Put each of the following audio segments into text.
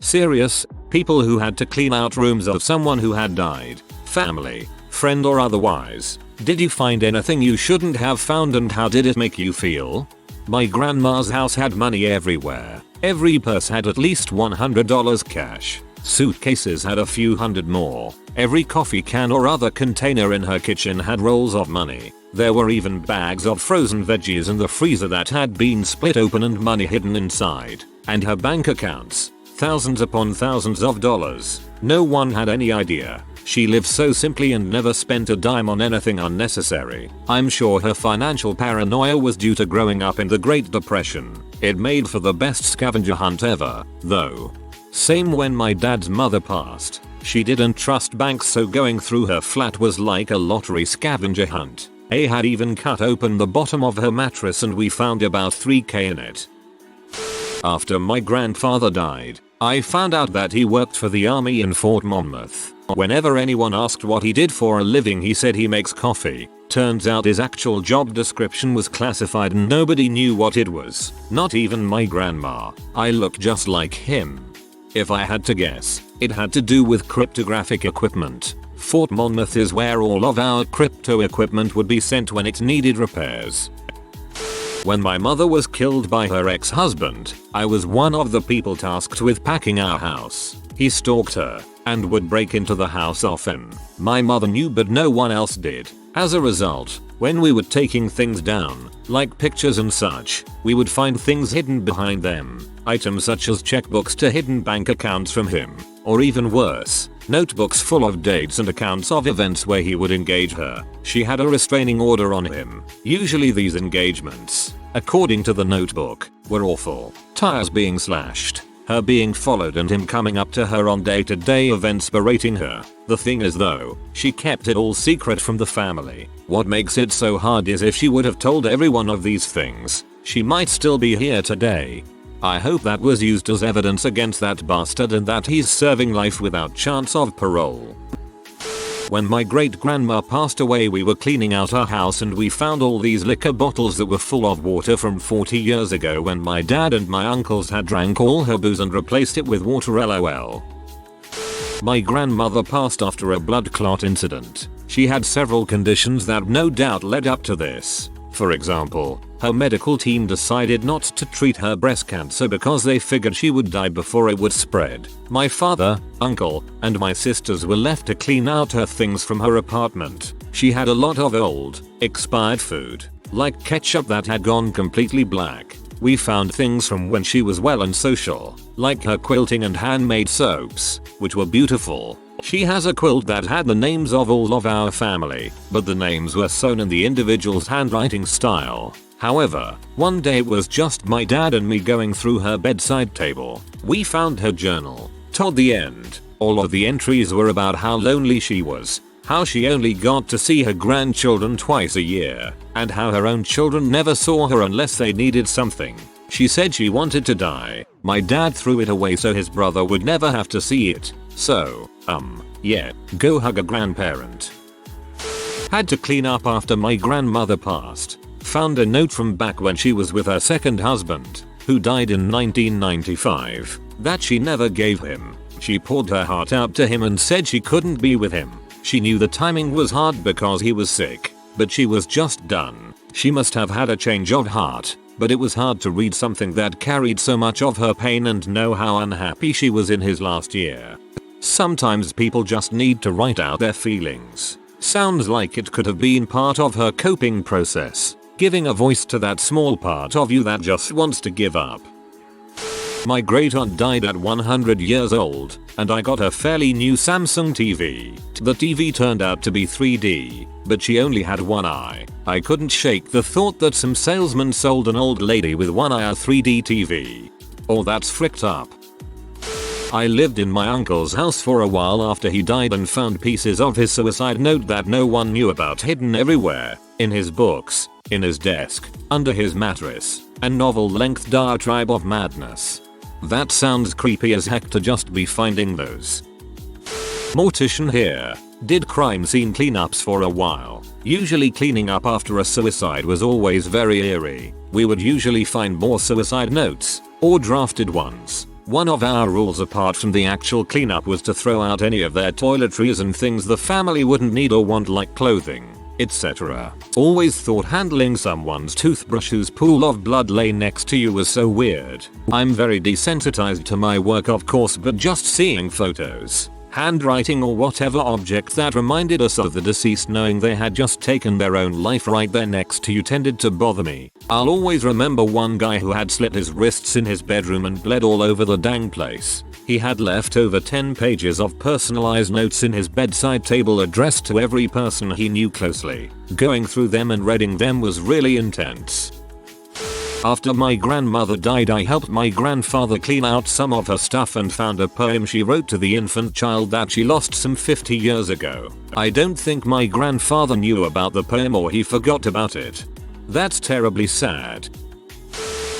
Serious, people who had to clean out rooms of someone who had died, family, friend or otherwise. Did you find anything you shouldn't have found and how did it make you feel? My grandma's house had money everywhere. Every purse had at least $100 cash. Suitcases had a few hundred more. Every coffee can or other container in her kitchen had rolls of money. There were even bags of frozen veggies in the freezer that had been split open and money hidden inside. And her bank accounts, thousands upon thousands of dollars. No one had any idea. She lived so simply and never spent a dime on anything unnecessary. I'm sure her financial paranoia was due to growing up in the Great Depression. It made for the best scavenger hunt ever, though. Same when my dad's mother passed. She didn't trust banks, so going through her flat was like a lottery scavenger hunt. I had even cut open the bottom of her mattress and we found about $3,000 in it. After my grandfather died, I found out that he worked for the army in Fort Monmouth. Whenever anyone asked what he did for a living, he said he makes coffee. Turns out his actual job description was classified and nobody knew what it was. Not even my grandma. I look just like him. If I had to guess, it had to do with cryptographic equipment. Fort Monmouth is where all of our crypto equipment would be sent when it needed repairs. When my mother was killed by her ex-husband, I was one of the people tasked with packing our house. He stalked her and would break into the house often. My mother knew but no one else did. As a result, when we were taking things down, like pictures and such, we would find things hidden behind them. Items such as checkbooks to hidden bank accounts from him. Or even worse, notebooks full of dates and accounts of events where he would engage her. She had a restraining order on him. Usually these engagements, according to the notebook, were awful. Tires being slashed, her being followed and him coming up to her on day-to-day events berating her. The thing is though, she kept it all secret from the family. What makes it so hard is if she would have told everyone of these things, she might still be here today. I hope that was used as evidence against that bastard and that he's serving life without chance of parole. When my great-grandma passed away, we were cleaning out our house and we found all these liquor bottles that were full of water from 40 years ago when my dad and my uncles had drank all her booze and replaced it with water. LOL. My grandmother passed after a blood clot incident. She had several conditions that no doubt led up to this. For example, her medical team decided not to treat her breast cancer because they figured she would die before it would spread. My father, uncle, and my sisters were left to clean out her things from her apartment. She had a lot of old, expired food, like ketchup that had gone completely black. We found things from when she was well and social, like her quilting and handmade soaps, which were beautiful. She has a quilt that had the names of all of our family, but the names were sewn in the individual's handwriting style. However, one day it was just my dad and me going through her bedside table. We found her journal. Toward the end, all of the entries were about how lonely she was, how she only got to see her grandchildren twice a year, and how her own children never saw her unless they needed something. She said she wanted to die. My dad threw it away so his brother would never have to see it. So, yeah, go hug a grandparent. Had to clean up after my grandmother passed. Found a note from back when she was with her second husband, who died in 1995, that she never gave him. She poured her heart out to him and said she couldn't be with him. She knew the timing was hard because he was sick, but she was just done. She must have had a change of heart, but it was hard to read something that carried so much of her pain and know how unhappy she was in his last year. Sometimes people just need to write out their feelings. Sounds like it could have been part of her coping process, giving a voice to that small part of you that just wants to give up. My great aunt died at 100 years old, and I got a fairly new Samsung TV. The TV turned out to be 3D, but she only had one eye. I couldn't shake the thought that some salesman sold an old lady with one eye a 3D TV. Oh, that's fricked up. I lived in my uncle's house for a while after he died and found pieces of his suicide note that no one knew about hidden everywhere. In his books, in his desk, under his mattress, and novel-length Diatribe of Madness. That sounds creepy as heck to just be finding those. Mortician here. Did crime scene cleanups for a while. Usually cleaning up after a suicide was always very eerie. We would usually find more suicide notes, or drafted ones. One of our rules apart from the actual cleanup was to throw out any of their toiletries and things the family wouldn't need or want, like clothing, etc. Always thought handling someone's toothbrush whose pool of blood lay next to you was so weird. I'm very desensitized to my work of course, but just seeing photos, handwriting or whatever object that reminded us of the deceased knowing they had just taken their own life right there next to you tended to bother me. I'll always remember one guy who had slit his wrists in his bedroom and bled all over the dang place. He had left over 10 pages of personalized notes in his bedside table addressed to every person he knew closely. Going through them and reading them was really intense. After my grandmother died, I helped my grandfather clean out some of her stuff and found a poem she wrote to the infant child that she lost some 50 years ago. I don't think my grandfather knew about the poem or he forgot about it. That's terribly sad.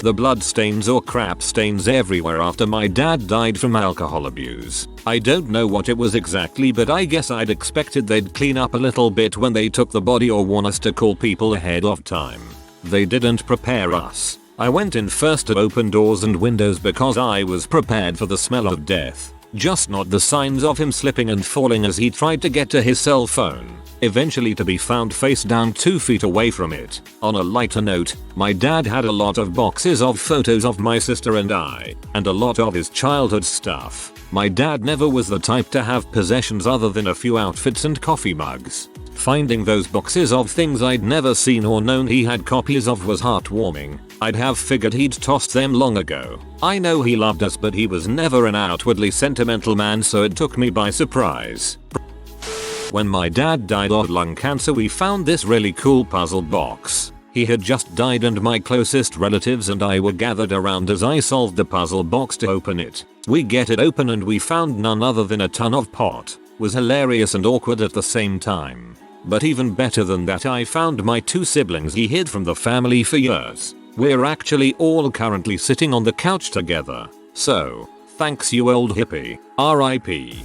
The blood stains or crap stains everywhere after my dad died from alcohol abuse. I don't know what it was exactly, but I guess I'd expected they'd clean up a little bit when they took the body or warn us to call people ahead of time. They didn't prepare us. I went in first to open doors and windows because I was prepared for the smell of death. Just not the signs of him slipping and falling as he tried to get to his cell phone, eventually to be found face down 2 feet away from it. On a lighter note, my dad had a lot of boxes of photos of my sister and I, and a lot of his childhood stuff. My dad never was the type to have possessions other than a few outfits and coffee mugs. Finding those boxes of things I'd never seen or known he had copies of was heartwarming. I'd have figured he'd tossed them long ago. I know he loved us, but he was never an outwardly sentimental man, so it took me by surprise. When my dad died of lung cancer, we found this really cool puzzle box. He had just died and my closest relatives and I were gathered around as I solved the puzzle box to open it. We get it open and we found none other than a ton of pot. Was hilarious and awkward at the same time. But even better than that, I found my 2 siblings he hid from the family for years. We're actually all currently sitting on the couch together. So, thanks you old hippie. R.I.P.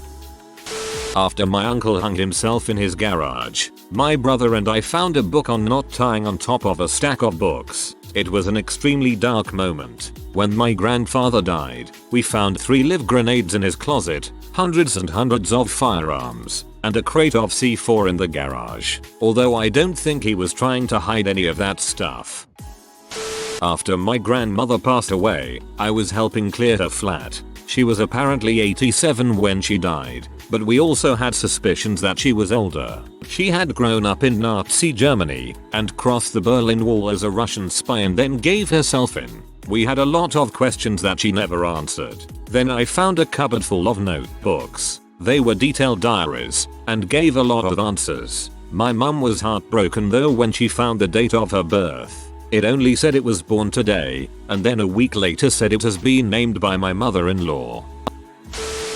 After my uncle hung himself in his garage, my brother and I found a book on knot tying on top of a stack of books. It was an extremely dark moment. When my grandfather died, we found 3 live grenades in his closet, hundreds and hundreds of firearms, and a crate of C4 in the garage. Although I don't think he was trying to hide any of that stuff. After my grandmother passed away, I was helping clear her flat. She was apparently 87 when she died, but we also had suspicions that she was older. She had grown up in Nazi Germany and crossed the Berlin Wall as a Russian spy and then gave herself in. We had a lot of questions that she never answered. Then I found a cupboard full of notebooks. They were detailed diaries and gave a lot of answers. My mum was heartbroken though when she found the date of her birth. It only said it was born today, and then a week later said it has been named by my mother-in-law.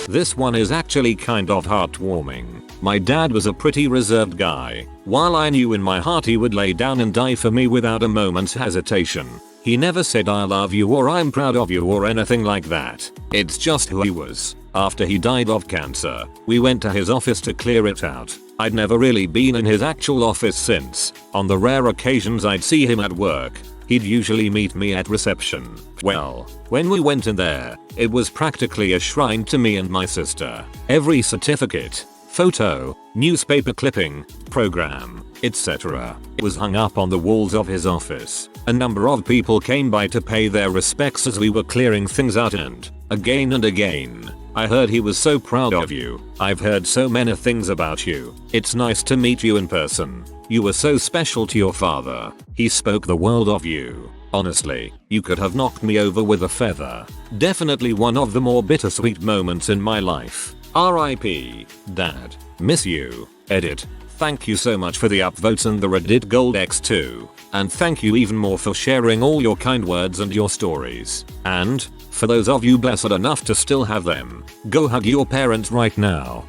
This one is actually kind of heartwarming. My dad was a pretty reserved guy. While I knew in my heart he would lay down and die for me without a moment's hesitation, he never said I love you or I'm proud of you or anything like that. It's just who he was. After he died of cancer, we went to his office to clear it out. I'd never really been in his actual office since. On the rare occasions I'd see him at work, he'd usually meet me at reception. Well, when we went in there, it was practically a shrine to me and my sister. Every certificate, photo, newspaper clipping, program, etc. was hung up on the walls of his office. A number of people came by to pay their respects as we were clearing things out, and again, I heard he was so proud of you. I've heard so many things about you. It's nice to meet you in person. You were so special to your father. He spoke the world of you. Honestly, you could have knocked me over with a feather. Definitely one of the more bittersweet moments in my life. R.I.P. Dad. Miss you. Edit. Thank you so much for the upvotes and the Reddit Gold X2. And thank you even more for sharing all your kind words and your stories. And, for those of you blessed enough to still have them, go hug your parents right now.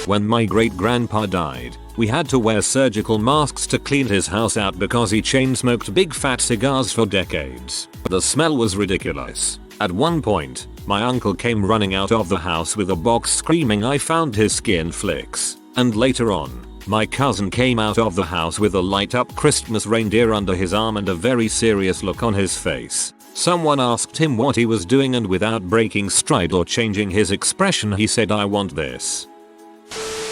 When my great-grandpa died, we had to wear surgical masks to clean his house out because he chain-smoked big fat cigars for decades. The smell was ridiculous. At one point, my uncle came running out of the house with a box screaming I found his skin flicks. And later on, my cousin came out of the house with a light-up Christmas reindeer under his arm and a very serious look on his face. Someone asked him what he was doing, and without breaking stride or changing his expression, he said, "I want this."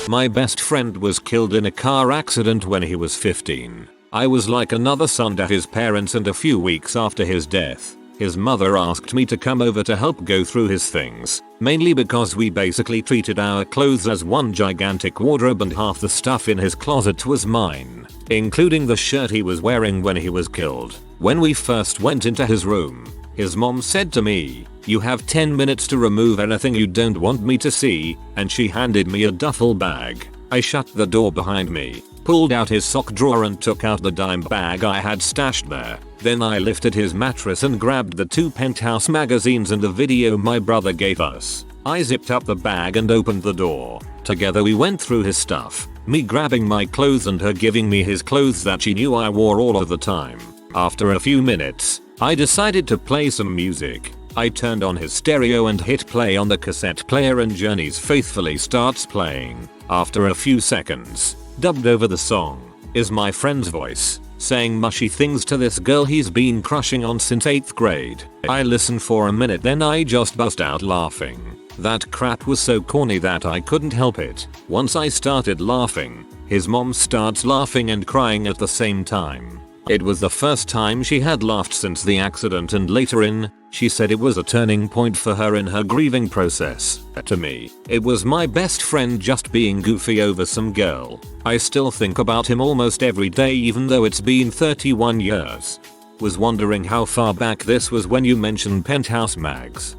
My best friend was killed in a car accident when he was 15. I was like another son to his parents, and a few weeks after his death, his mother asked me to come over to help go through his things, mainly because we basically treated our clothes as one gigantic wardrobe and half the stuff in his closet was mine, including the shirt he was wearing when he was killed. When we first went into his room, his mom said to me, "You have 10 minutes to remove anything you don't want me to see," and she handed me a duffel bag. I shut the door behind me, pulled out his sock drawer and took out the dime bag I had stashed there. Then I lifted his mattress and grabbed the 2 Penthouse magazines and the video my brother gave us. I zipped up the bag and opened the door. Together we went through his stuff, me grabbing my clothes and her giving me his clothes that she knew I wore all of the time. After a few minutes, I decided to play some music. I turned on his stereo and hit play on the cassette player, and Journey's Faithfully starts playing. After a few seconds, dubbed over the song, is my friend's voice, saying mushy things to this girl he's been crushing on since 8th grade. I listened for a minute, then I just burst out laughing. That crap was so corny that I couldn't help it. Once I started laughing, his mom starts laughing and crying at the same time. It was the first time she had laughed since the accident, and later she said it was a turning point for her in her grieving process. To me, it was my best friend just being goofy over some girl. I still think about him almost every day even though it's been 31 years. Was wondering how far back this was when you mentioned Penthouse mags.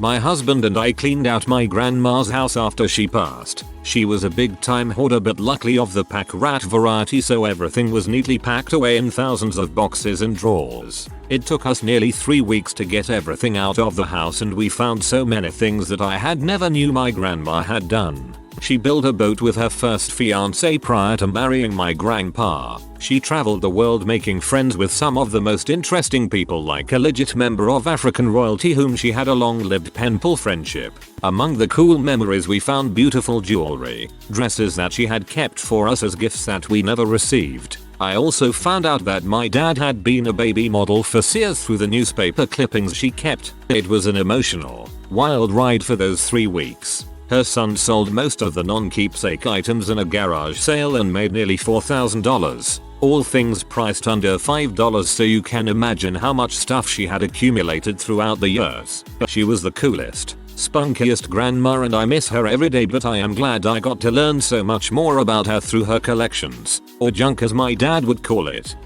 My husband and I cleaned out my grandma's house after she passed. She was a big time hoarder, but luckily of the pack rat variety, so everything was neatly packed away in thousands of boxes and drawers. It took us nearly 3 weeks to get everything out of the house, and we found so many things that I had never knew my grandma had done. She built a boat with her first fiance prior to marrying my grandpa. She traveled the world making friends with some of the most interesting people, like a legit member of African royalty whom she had a long-lived pen pal friendship. Among the cool memories, we found beautiful jewelry, dresses that she had kept for us as gifts that we never received. I also found out that my dad had been a baby model for Sears through the newspaper clippings she kept. It was an emotional, wild ride for those 3 weeks. Her son sold most of the non-keepsake items in a garage sale and made nearly $4,000. All things priced under $5, so you can imagine how much stuff she had accumulated throughout the years. She was the coolest, spunkiest grandma, and I miss her every day, but I am glad I got to learn so much more about her through her collections, or junk as my dad would call it.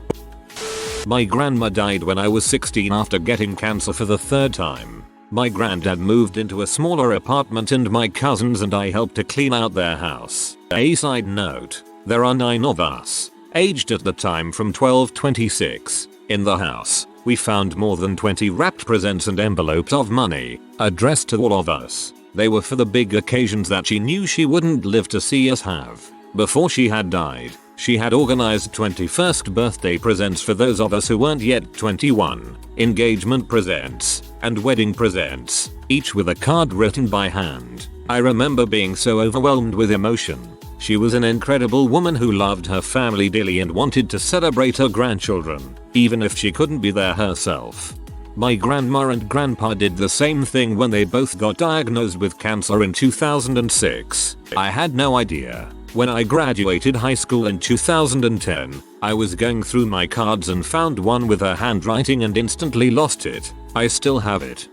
My grandma died when I was 16 after getting cancer for the 3rd time. My granddad moved into a smaller apartment and my cousins and I helped to clean out their house. A side note, there are 9 of us, aged at the time from 12 to 26. In the house, we found more than 20 wrapped presents and envelopes of money, addressed to all of us. They were for the big occasions that she knew she wouldn't live to see us have. Before she had died, she had organized 21st birthday presents for those of us who weren't yet 21, engagement presents, and wedding presents, each with a card written by hand. I remember being so overwhelmed with emotion. She was an incredible woman who loved her family dearly and wanted to celebrate her grandchildren, even if she couldn't be there herself. My grandma and grandpa did the same thing when they both got diagnosed with cancer in 2006. I had no idea. When I graduated high school in 2010, I was going through my cards and found one with her handwriting and instantly lost it. I still have it.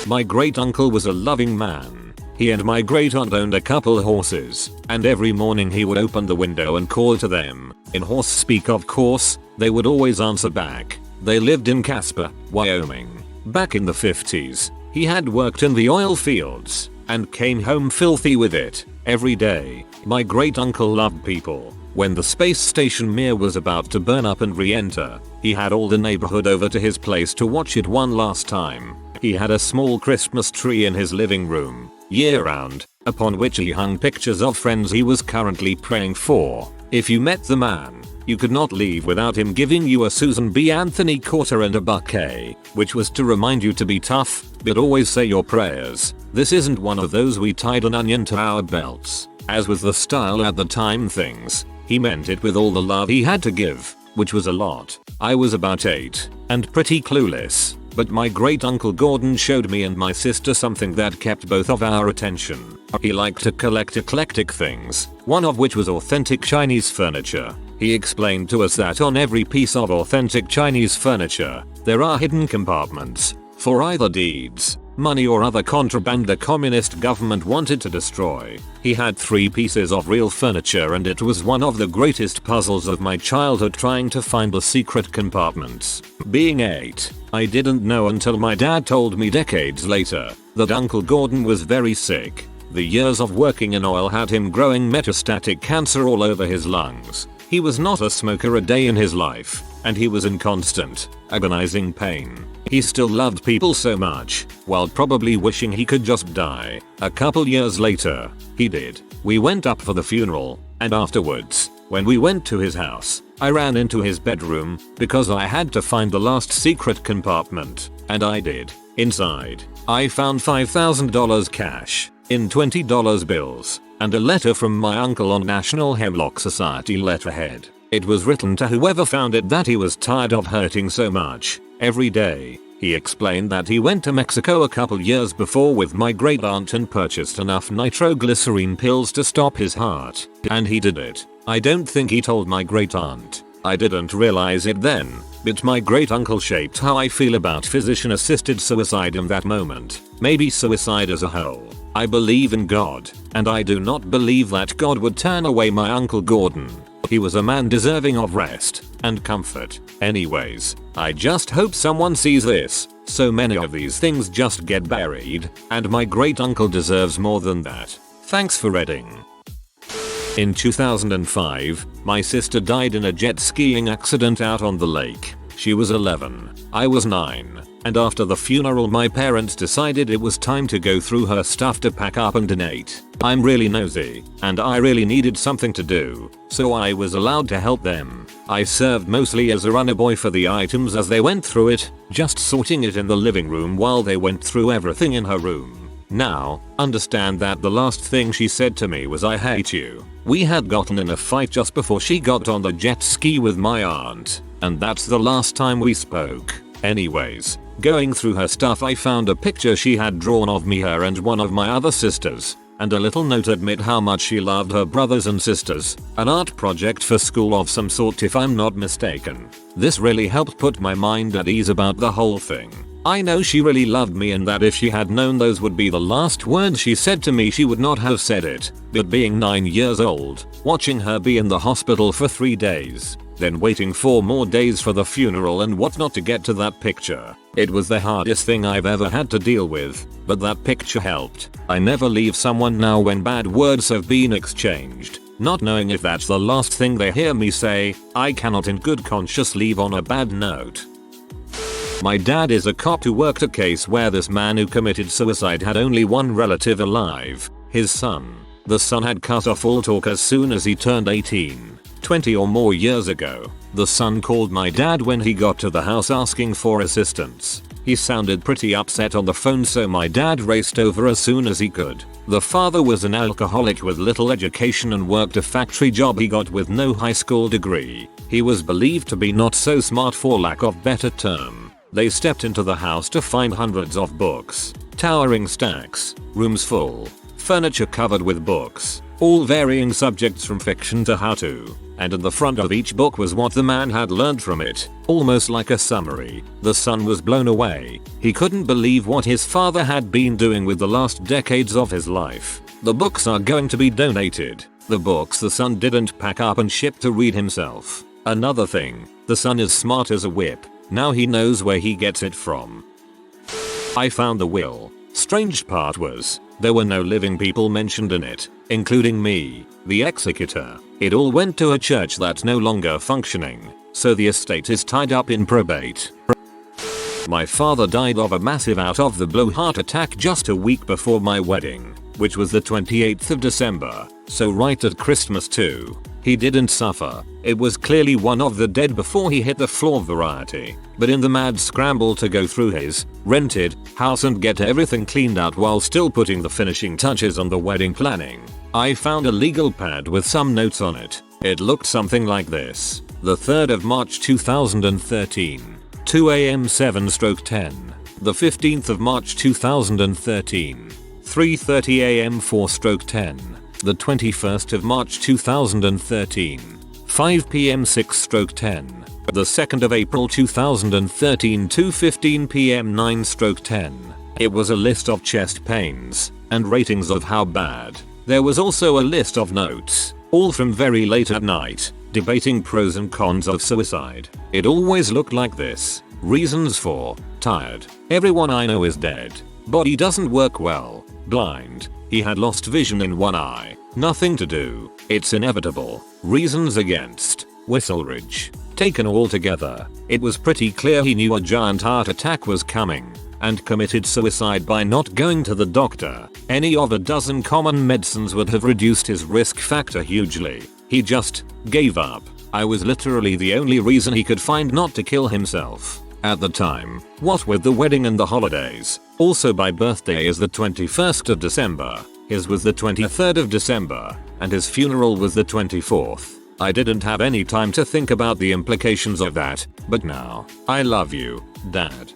My great uncle was a loving man. He and my great aunt owned a couple horses, and every morning he would open the window and call to them. In horse speak, of course, they would always answer back. They lived in Casper, Wyoming. Back in the 50s, he had worked in the oil fields and came home filthy with it every day. My great uncle loved people. When the space station Mir was about to burn up and re-enter, he had all the neighborhood over to his place to watch it one last time. He had a small Christmas tree in his living room, year round, upon which he hung pictures of friends he was currently praying for. If you met the man, you could not leave without him giving you a Susan B. Anthony quarter and a bouquet, which was to remind you to be tough, but always say your prayers. This isn't one of those we tied an onion to our belts, as was the style at the time things. He meant it with all the love he had to give. which was a lot. I was about 8 and pretty clueless, but my great uncle Gordon showed me and my sister something that kept both of our attention. He liked to collect eclectic things, one of which was authentic Chinese furniture. He explained to us that on every piece of authentic Chinese furniture, there are hidden compartments for either deeds, money or other contraband the communist government wanted to destroy. He had 3 pieces of real furniture and it was one of the greatest puzzles of my childhood trying to find the secret compartments. Being 8, I didn't know until my dad told me decades later that Uncle Gordon was very sick. The years of working in oil had him growing metastatic cancer all over his lungs. He was not a smoker a day in his life, and he was in constant, agonizing pain. He still loved people so much, while probably wishing he could just die. A couple years later, he did. We went up for the funeral, and afterwards, when we went to his house, I ran into his bedroom because I had to find the last secret compartment, and I did. Inside, I found $5,000 cash in $20 bills and a letter from my uncle on National Hemlock Society letterhead. It was written to whoever found it that he was tired of hurting so much every day. He explained that he went to Mexico a couple years before with my great aunt and purchased enough nitroglycerine pills to stop his heart. And he did it. I don't think he told my great aunt. I didn't realize it then, but my great uncle shaped how I feel about physician assisted suicide in that moment. Maybe suicide as a whole. I believe in God, and I do not believe that God would turn away my Uncle Gordon. He was a man deserving of rest and comfort. Anyways, I just hope someone sees this, so many of these things just get buried, and my great uncle deserves more than that. Thanks for reading. In 2005, my sister died in a jet skiing accident out on the lake. She was 11. I was 9. And after the funeral my parents decided it was time to go through her stuff to pack up and donate. I'm really nosy, and I really needed something to do, so I was allowed to help them. I served mostly as a runner boy for the items as they went through it, just sorting it in the living room while they went through everything in her room. Now, understand that the last thing she said to me was "I hate you." We had gotten in a fight just before she got on the jet ski with my aunt, and that's the last time we spoke. Anyways, going through her stuff I found a picture she had drawn of me, her and one of my other sisters, and a little note admit how much she loved her brothers and sisters, an art project for school of some sort if I'm not mistaken. This really helped put my mind at ease about the whole thing. I know she really loved me and that if she had known those would be the last words she said to me she would not have said it, but being 9 years old, watching her be in the hospital for 3 days, then waiting 4 more days for the funeral and whatnot to get to that picture. It was the hardest thing I've ever had to deal with, but that picture helped. I never leave someone now when bad words have been exchanged, not knowing if that's the last thing they hear me say. I cannot in good conscience leave on a bad note. My dad is a cop who worked a case where this man who committed suicide had only one relative alive, his son. The son had cut off all talk as soon as he turned 18. 20 or more years ago, the son called my dad when he got to the house asking for assistance. He sounded pretty upset on the phone, so my dad raced over as soon as he could. The father was an alcoholic with little education and worked a factory job he got with no high school degree. He was believed to be not so smart for lack of better term. They stepped into the house to find hundreds of books, towering stacks, rooms full, furniture covered with books, all varying subjects from fiction to how-to, and in the front of each book was what the man had learned from it, almost like a summary. The son was blown away. He couldn't believe what his father had been doing with the last decades of his life. The books are going to be donated. The books the son didn't pack up and ship to read himself. Another thing, the son is smart as a whip. Now he knows where he gets it from. I found the will. Strange part was, there were no living people mentioned in it, including me, the executor. It all went to a church that's no longer functioning, so the estate is tied up in probate. My father died of a massive out-of-the-blue heart attack just a week before my wedding, which was the 28th of December, so right at Christmas too. He didn't suffer. It was clearly one of the dead before he hit the floor variety, but in the mad scramble to go through his rented house and get everything cleaned out while still putting the finishing touches on the wedding planning, I found a legal pad with some notes on it. It looked something like this. The 3rd of March 2013. 2 am 7/10. The 15th of March 2013. 3:30 am 4/10. The 21st of March 2013. 5 pm 6/10. The 2nd of April 2013 2:15 pm 9/10. It was a list of chest pains and ratings of how bad. There was also a list of notes, all from very late at night, debating pros and cons of suicide. It always looked like this. Reasons for: tired. Everyone I know is dead. Body doesn't work well. Blind. He had lost vision in one eye. Nothing to do. It's inevitable. Reasons against: Whistleridge. Taken all together, it was pretty clear he knew a giant heart attack was coming and committed suicide by not going to the doctor. Any of a dozen common medicines would have reduced his risk factor hugely. He just gave up. I was literally the only reason he could find not to kill himself. At the time, what with the wedding and the holidays, also my birthday is the 21st of December, his was the 23rd of December, and his funeral was the 24th. I didn't have any time to think about the implications of that, but now, I love you, Dad.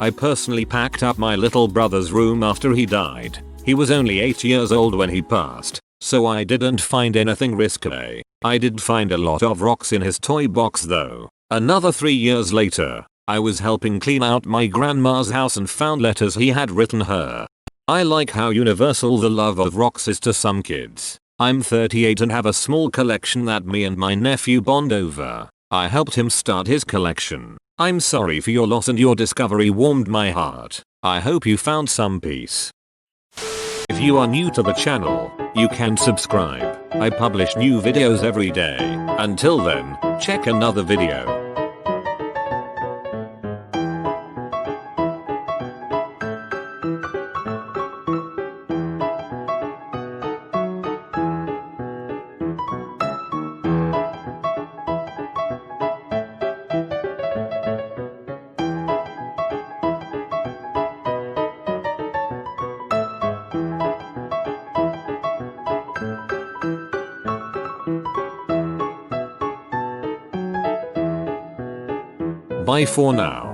I personally packed up my little brother's room after he died. He was only 8 years old when he passed, so I didn't find anything risque. I did find a lot of rocks in his toy box though. Another 3 years later, I was helping clean out my grandma's house and found letters he had written her. I like how universal the love of rocks is to some kids. I'm 38 and have a small collection that me and my nephew bond over. I helped him start his collection. I'm sorry for your loss and your discovery warmed my heart. I hope you found some peace. If you are new to the channel, you can subscribe. I publish new videos every day. Until then, check another video. Bye for now.